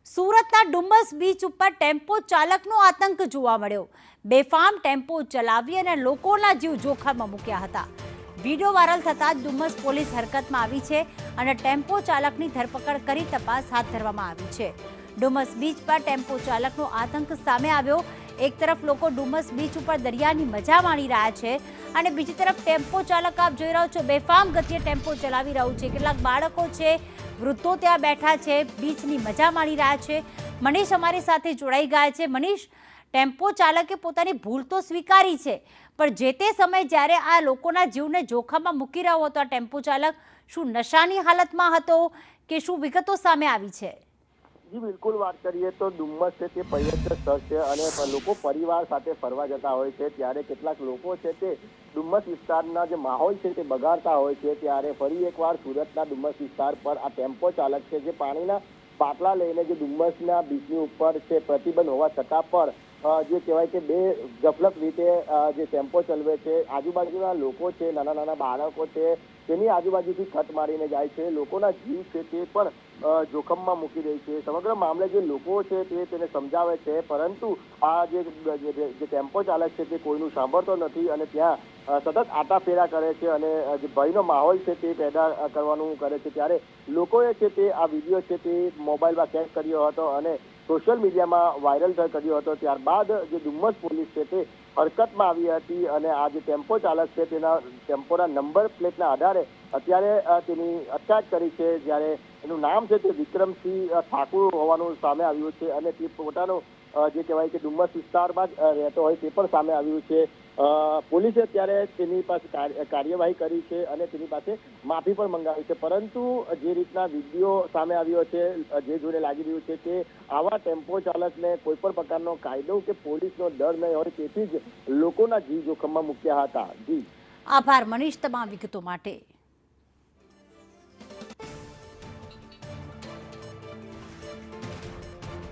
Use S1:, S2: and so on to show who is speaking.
S1: સુરતના ડુમ્મસ બીચ ઉપર ટેમ્પો ચાલકનો આતંક જોવા મળ્યો। બેફામ ટેમ્પો ચલાવી અને લોકોના જીવ જોખમમાં મૂક્યા હતા। વિડીયો વાયરલ થતા જ ડુમ્મસ પોલીસ હરકતમાં આવી છે અને ટેમ્પો ચાલકની ધરપકડ કરી તપાસ હાથ ધરવામાં આવી છે। ડુમ્મસ બીચ પર ટેમ્પો ચાલકનો આતંક સામે આવ્યો। એક તરફ લોકો ડુમ્મસ બીચ ઉપર દરિયાની મજા માણી રહ્યા છે અને બીજી તરફ ટેમ્પો ચાલક આપ જોઈ રહ્યો છો બેફામ ગતિએ ટેમ્પો ચલાવી રહ્યો છે। કેટલાક બાળકો છે, વૃદ્ધો ત્યાં બેઠા છે, બીચની મજા માણી રહ્યા છે। મનીષ અમારી સાથે જોડાઈ ગયા છે। મનીષ, ટેમ્પો ચાલકે પોતાની ભૂલ તો સ્વીકારી છે, પણ જે તે સમયે જ્યારે આ લોકોના જીવને જોખમમાં મૂકી રહ્યો હતો આ ટેમ્પો ચાલક, શું નશાની હાલતમાં હતો કે શું વિગતો સામે આવી છે?
S2: જી બિલકુલ, વાત કરીએ તો ડુમ્મસ છે તે પર્યટન સ્થળ છે અને લોકો પરિવાર સાથે ફરવા જતા હોય છે, ત્યારે કેટલાક લોકો છે તે ડુમ્મસ વિસ્તારના જે માહોલ છે તે બગાડતા હોય છે। ત્યારે ફરી એકવાર સુરતના ડુમ્મસ વિસ્તાર પર આ ટેમ્પો ચાલક છે જે પાણીના બાટલા લઈને જે ડુમ્મસના બીચની ઉપર છે પ્રતિબંધ હોવા છતાં પણ જે કહેવાય કે બે ગફલત રીતે જે ટેમ્પો ચલાવે છે, આજુબાજુના લોકો છે, નાના નાના બાળકો છે, તેની આજુબાજુથી ખત મારીને જાય છે, લોકોના જીવ છે તે પણ જોખમમાં મૂકી રહી છે। સમગ્ર મામલે જે લોકો છે તે તેને સમજાવે છે, પરંતુ આ જે ટેમ્પો ચાલક છે તે કોઈનું સાંભળતો નથી અને ત્યાં સતત આટાફેરા કરે છે અને જે ભયનો માહોલ છે તે પેદા કરવાનું કરે છે। ત્યારે લોકોએ છે તે આ વિડીયો છે તે મોબાઈલમાં કેદ કર્યો હતો અને સોશિયલ મીડિયામાં વાયરલ કર્યો હતો। ત્યારબાદ જે ડુમ્મસ પોલીસ છે તે હરકતમાં આવી હતી અને આ જે ટેમ્પો ચાલક છે તેના ટેમ્પોના નંબર પ્લેટના આધારે અત્યારે તેની અટકાયત કરી છે। જ્યારે એનું નામ છે તે વિક્રમસિંહ ઠાકુર હોવાનું સામે આવ્યું છે અને તે પોતાનો જે કહેવાય કે ડુમ્મસ વિસ્તારમાં જ રહેતો હોય તે પણ સામે આવ્યું છે। પોલીસે અત્યારે તેની પાસે કાર્યવાહી કરી છે અને તેની પાસે માફી પણ મંગાવી છે, પરંતુ જે રીતના વિડીયો સામે આવ્યો છે, જે જોઈને લાગી રહ્યું છે કે આવા ટેમ્પો ચાલકને કોઈ પણ પ્રકારનો કાયદો કે પોલીસનો ડર નહીં હોય, તેથી જ લોકોના જીવ જોખમમાં મૂક્યા હતા। જી
S1: આભાર મનીષ તમામ વિગતો માટે।